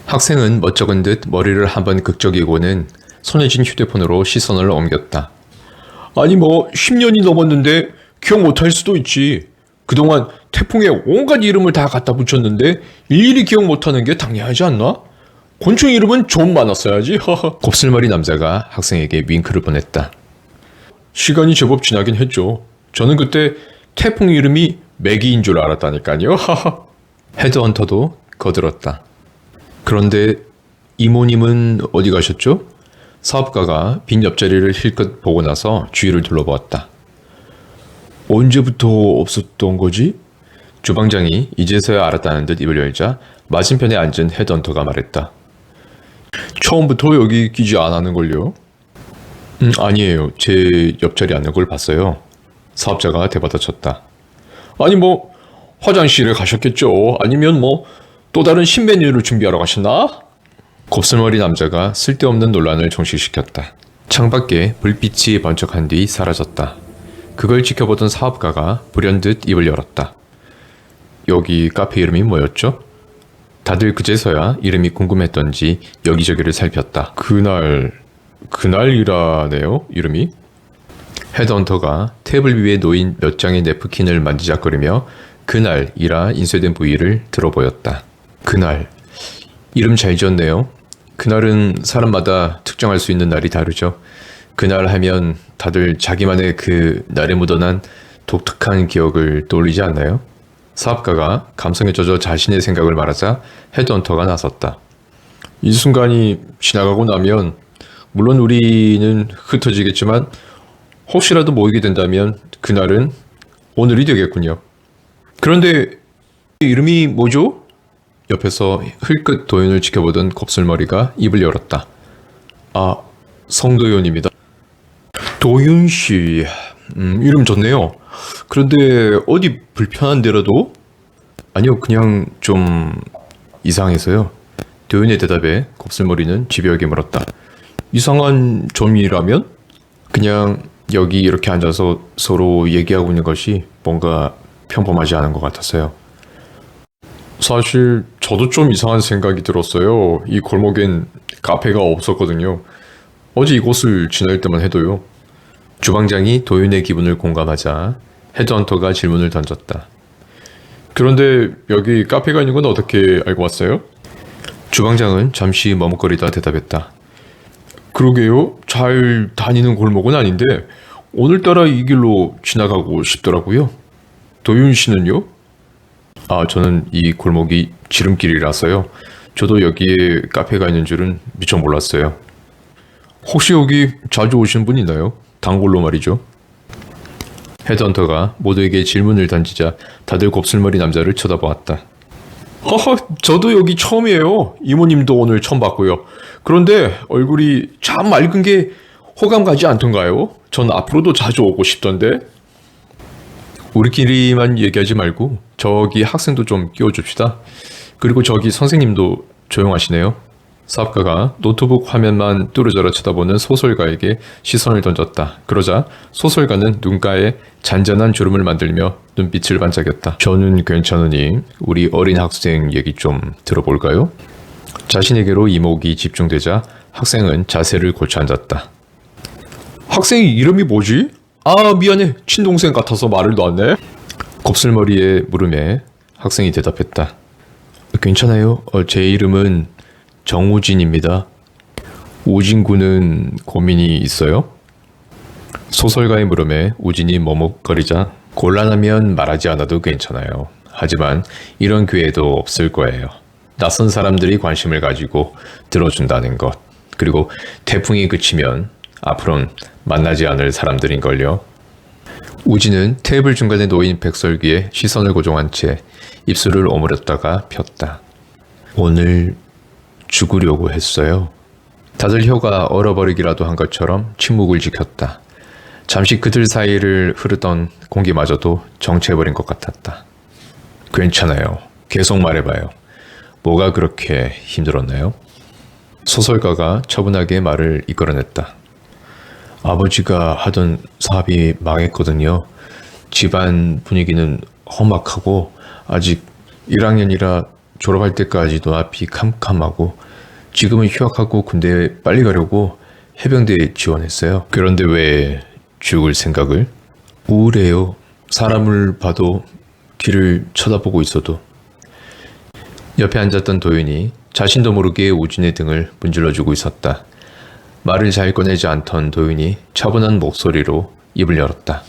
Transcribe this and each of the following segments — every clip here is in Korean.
학생은 멋쩍은 듯 머리를 한번 극적이고는 손에 쥔 휴대폰으로 시선을 옮겼다. 아니 뭐 10년이 넘었는데 기억 못할 수도 있지. 그동안 태풍에 온갖 이름을 다 갖다 붙였는데 일일이 기억 못하는 게 당연하지 않나? 곤충 이름은 좀 많았어야지. 곱슬머리 남자가 학생에게 윙크를 보냈다. 시간이 제법 지나긴 했죠. 저는 그때 태풍 이름이 매기인 줄 알았다니까요. 헤드헌터도 거들었다. 그런데 이모님은 어디 가셨죠? 사업가가 빈 옆자리를 힐끗 보고 나서 주위를 둘러보았다. 언제부터 없었던 거지? 주방장이 이제서야 알았다는 듯 입을 열자 맞은편에 앉은 헤드헌터가 말했다. 처음부터 여기 끼지 않았는걸요? 아니에요. 제 옆자리 앉는 걸 봤어요. 사업자가 대받아쳤다. 아니 뭐 화장실에 가셨겠죠. 아니면 뭐 또 다른 신메뉴를 준비하러 가셨나? 곱슬머리 남자가 쓸데없는 논란을 종식시켰다. 창밖에 불빛이 번쩍한 뒤 사라졌다. 그걸 지켜보던 사업가가 불현듯 입을 열었다. 여기 카페 이름이 뭐였죠? 다들 그제서야 이름이 궁금했던지 여기저기를 살폈다. 그날이라네요, 이름이. 헤드헌터가 테이블 위에 놓인 몇 장의 냅킨을 만지작거리며 그날이라 인쇄된 부위를 들어보였다. 그날. 이름 잘 지었네요. 그날은 사람마다 특정할 수 있는 날이 다르죠. 그날 하면 다들 자기만의 그 날에 묻어난 독특한 기억을 떠올리지 않나요? 사업가가 감성에 젖어 자신의 생각을 말하자 헤드헌터가 나섰다. 이 순간이 지나가고 나면 물론 우리는 흩어지겠지만 혹시라도 모이게 된다면 그날은 오늘이 되겠군요. 그런데 이름이 뭐죠? 옆에서 흘끗 도윤을 지켜보던 곱슬머리가 입을 열었다. 아, 성도윤입니다. 도윤 씨, 이름 좋네요. 그런데 어디 불편한 데라도? 아니요, 그냥 좀 이상해서요. 도윤의 대답에 곱슬머리는 집요하게 물었다. 이상한 점이라면? 그냥 여기 이렇게 앉아서 서로 얘기하고 있는 것이 뭔가 평범하지 않은 것 같았어요. 사실 저도 좀 이상한 생각이 들었어요. 이 골목엔 카페가 없었거든요. 어제 이곳을 지날 때만 해도요. 주방장이 도윤의 기분을 공감하자 헤드헌터가 질문을 던졌다. 그런데 여기 카페가 있는 건 어떻게 알고 왔어요? 주방장은 잠시 머뭇거리다 대답했다. 그러게요. 잘 다니는 골목은 아닌데 오늘따라 이 길로 지나가고 싶더라고요. 도윤 씨는요? 아, 저는 이 골목이 지름길이라서요. 저도 여기에 카페가 있는 줄은 미처 몰랐어요. 혹시 여기 자주 오시는 분 있나요? 단골로 말이죠. 헤드헌터가 모두에게 질문을 던지자 다들 곱슬머리 남자를 쳐다보았다. 허허, 저도 여기 처음이에요. 이모님도 오늘 처음 봤고요. 그런데 얼굴이 참 맑은 게 호감 가지 않던가요? 전 앞으로도 자주 오고 싶던데. 우리끼리만 얘기하지 말고 저기 학생도 좀 끼워줍시다. 그리고 저기 선생님도 조용하시네요. 사업가가 노트북 화면만 뚜루저러 쳐다보는 소설가에게 시선을 던졌다. 그러자 소설가는 눈가에 잔잔한 주름을 만들며 눈빛을 반짝였다. 저는 괜찮으니 우리 어린 학생 얘기 좀 들어볼까요? 자신에게로 이목이 집중되자 학생은 자세를 고쳐 앉았다. 학생이 이름이 뭐지? 아, 미안해. 친동생 같아서 말을 놓았네. 곱슬머리의 물음에 학생이 대답했다. 괜찮아요. 제 이름은 정우진입니다. 우진 군은 고민이 있어요? 소설가의 물음에 우진이 머뭇거리자 곤란하면 말하지 않아도 괜찮아요. 하지만 이런 기회도 없을 거예요. 낯선 사람들이 관심을 가지고 들어준다는 것. 그리고 태풍이 그치면 앞으로는 만나지 않을 사람들인걸요. 우진은 테이블 중간에 놓인 백설기에 시선을 고정한 채 입술을 오므렸다가 폈다. 오늘 죽으려고 했어요. 다들 혀가 얼어버리기라도 한 것처럼 침묵을 지켰다. 잠시 그들 사이를 흐르던 공기마저도 정체해버린 것 같았다. 괜찮아요. 계속 말해봐요. 뭐가 그렇게 힘들었나요? 소설가가 차분하게 말을 이끌어냈다. 아버지가 하던 사업이 망했거든요. 집안 분위기는 험악하고 아직 1학년이라 졸업할 때까지도 앞이 캄캄하고 지금은 휴학하고 군대에 빨리 가려고 해병대에 지원했어요. 그런데 왜 죽을 생각을? 우울해요. 사람을 봐도 길을 쳐다보고 있어도. 옆에 앉았던 도윤이 자신도 모르게 우진의 등을 문질러주고 있었다. 말을 잘 꺼내지 않던 도윤이 차분한 목소리로 입을 열었다.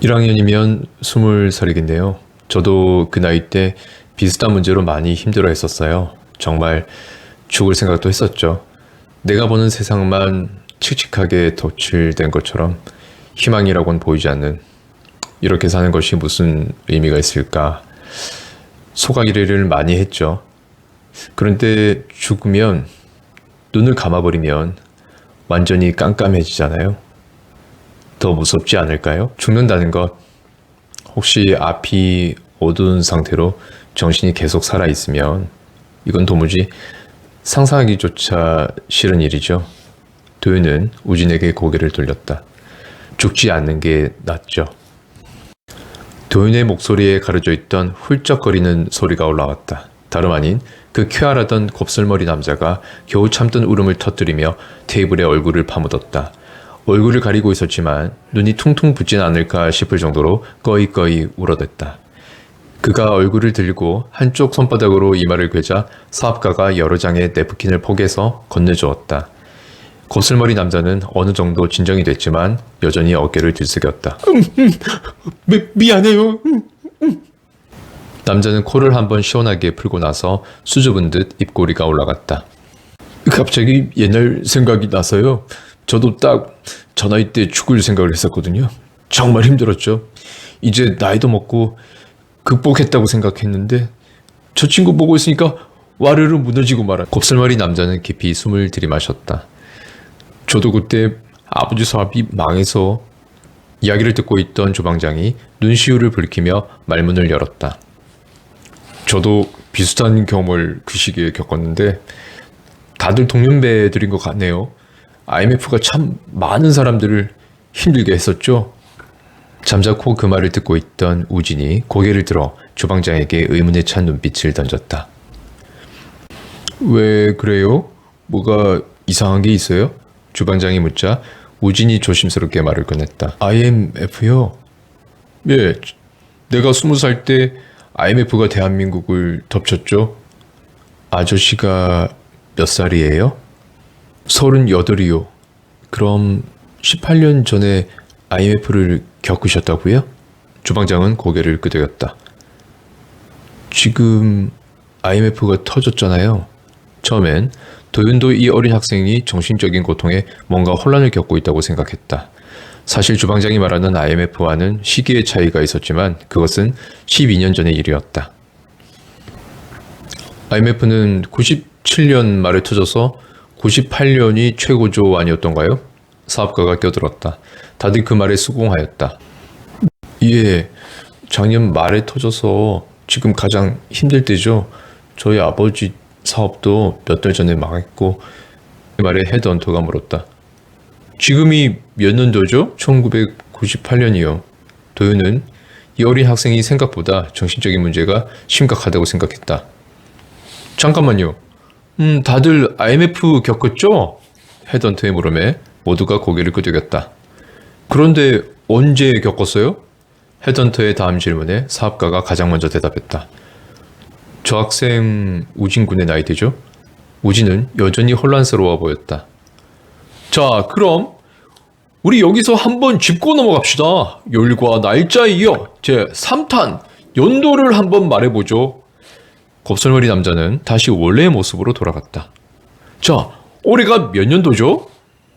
1학년이면 20살이겠네요. 저도 그 나이 때 비슷한 문제로 많이 힘들어 했었어요. 정말 죽을 생각도 했었죠. 내가 보는 세상만 칙칙하게 덧칠된 것처럼 희망이라고는 보이지 않는, 이렇게 사는 것이 무슨 의미가 있을까. 소각이를 많이 했죠. 그런데 죽으면, 눈을 감아버리면 완전히 깜깜해지잖아요. 더 무섭지 않을까요? 죽는다는 것, 혹시 앞이 어두운 상태로 정신이 계속 살아있으면 이건 도무지 상상하기조차 싫은 일이죠. 도윤은 우진에게 고개를 돌렸다. 죽지 않는 게 낫죠. 도윤의 목소리에 가려져 있던 훌쩍거리는 소리가 올라왔다. 다름 아닌 그 쾌활하던 곱슬머리 남자가 겨우 참던 울음을 터뜨리며 테이블에 얼굴을 파묻었다. 얼굴을 가리고 있었지만 눈이 퉁퉁 붓진 않을까 싶을 정도로 꺼이꺼이 울어댔다. 그가 얼굴을 들고 한쪽 손바닥으로 이마를 괴자 사업가가 여러 장의 냅킨을 포개서 건네주었다. 곱슬머리 남자는 어느 정도 진정이 됐지만 여전히 어깨를 들썩였다. 미안해요. 남자는 코를 한번 시원하게 풀고 나서 수줍은 듯 입꼬리가 올라갔다. 갑자기 옛날 생각이 나서요. 저도 딱 저 나이 때 죽을 생각을 했었거든요. 정말 힘들었죠. 이제 나이도 먹고 극복했다고 생각했는데 저 친구 보고 있으니까 와르르 무너지고 말아. 곱슬머리 남자는 깊이 숨을 들이마셨다. 저도 그때 아버지 사업이 망해서. 이야기를 듣고 있던 조방장이 눈시울을 붉히며 말문을 열었다. 저도 비슷한 경험을 그 시기에 겪었는데 다들 동년배들인 것 같네요. IMF가 참 많은 사람들을 힘들게 했었죠. 잠자코 그 말을 듣고 있던 우진이 고개를 들어 조방장에게 의문에 찬 눈빛을 던졌다. 왜 그래요? 뭐가 이상한 게 있어요? 주방장이 묻자 우진이 조심스럽게 말을 꺼냈다. IMF요? 예, 내가 20살 때 IMF가 대한민국을 덮쳤죠. 아저씨가 몇 살이에요? 38이요. 그럼 18년 전에 IMF를 겪으셨다고요? 주방장은 고개를 끄덕였다. 지금 IMF가 터졌잖아요. 처음엔 도윤도 이 어린 학생이 정신적인 고통에 뭔가 혼란을 겪고 있다고 생각했다. 사실 주방장이 말하는 IMF와는 시기의 차이가 있었지만 그것은 12년 전의 일이었다. IMF는 97년 말에 터져서 98년이 최고조 아니었던가요? 사업가가 껴들었다. 다들 그 말에 수긍하였다. 예, 작년 말에 터져서 지금 가장 힘들 때죠. 저희 아버지 사업도 몇 달 전에 망했고. 그 말에 헤드헌터가 물었다. 지금이 몇 년도죠? 1998년이요. 도윤은 이 어린 학생이 생각보다 정신적인 문제가 심각하다고 생각했다. 잠깐만요. 다들 IMF 겪었죠? 헤드헌터의 물음에 모두가 고개를 끄덕였다. 그런데 언제 겪었어요? 헤드헌터의 다음 질문에 사업가가 가장 먼저 대답했다. 저 학생 우진 군의 나이대죠? 우진은 여전히 혼란스러워 보였다. 자, 그럼 우리 여기서 한번 짚고 넘어갑시다. 열과 날짜에 이어 제 3탄 연도를 한번 말해보죠. 곱슬머리 남자는 다시 원래의 모습으로 돌아갔다. 자, 올해가 몇 년도죠?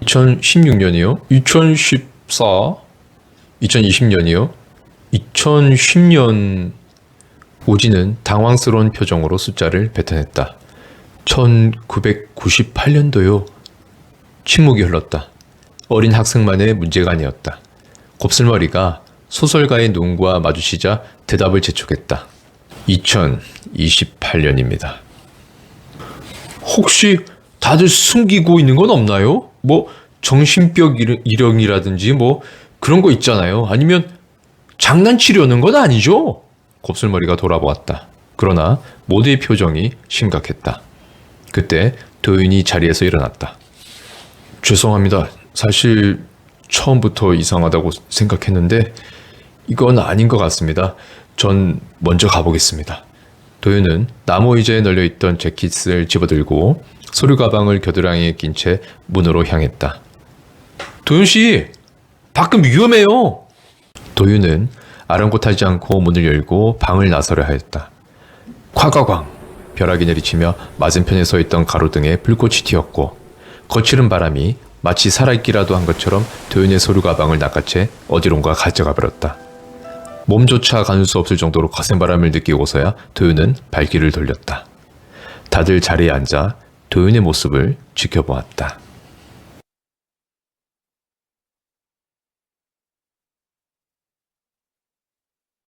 2016년이요? 2014, 2020년이요? 2010년. 우진은 당황스러운 표정으로 숫자를 뱉어냈다. 1998년도요. 침묵이 흘렀다. 어린 학생만의 문제가 아니었다. 곱슬머리가 소설가의 눈과 마주치자 대답을 재촉했다. 2028년입니다. 혹시 다들 숨기고 있는 건 없나요? 뭐 정신병 일형이라든지 뭐 그런 거 있잖아요. 아니면 장난치려는 건 아니죠? 곱슬머리가 돌아보았다. 그러나 모두의 표정이 심각했다. 그때 도윤이 자리에서 일어났다. 죄송합니다. 사실 처음부터 이상하다고 생각했는데 이건 아닌 것 같습니다. 전 먼저 가보겠습니다. 도윤은 나무 의자에 널려있던 재킷을 집어들고 소류 가방을 겨드랑이에 낀 채 문으로 향했다. 도윤씨, 밖은 위험해요. 도윤은 아랑곳하지 않고 문을 열고 방을 나서려 하였다. 콱과광! 벼락이 내리치며 맞은편에 서 있던 가로등에 불꽃이 튀었고 거칠은 바람이 마치 살아있기라도 한 것처럼 도윤의 소류 가방을 낚아채 어디론가 가져가 버렸다. 몸조차 가눌 수 없을 정도로 거센 바람을 느끼고서야 도윤은 발길을 돌렸다. 다들 자리에 앉아 도윤의 모습을 지켜보았다.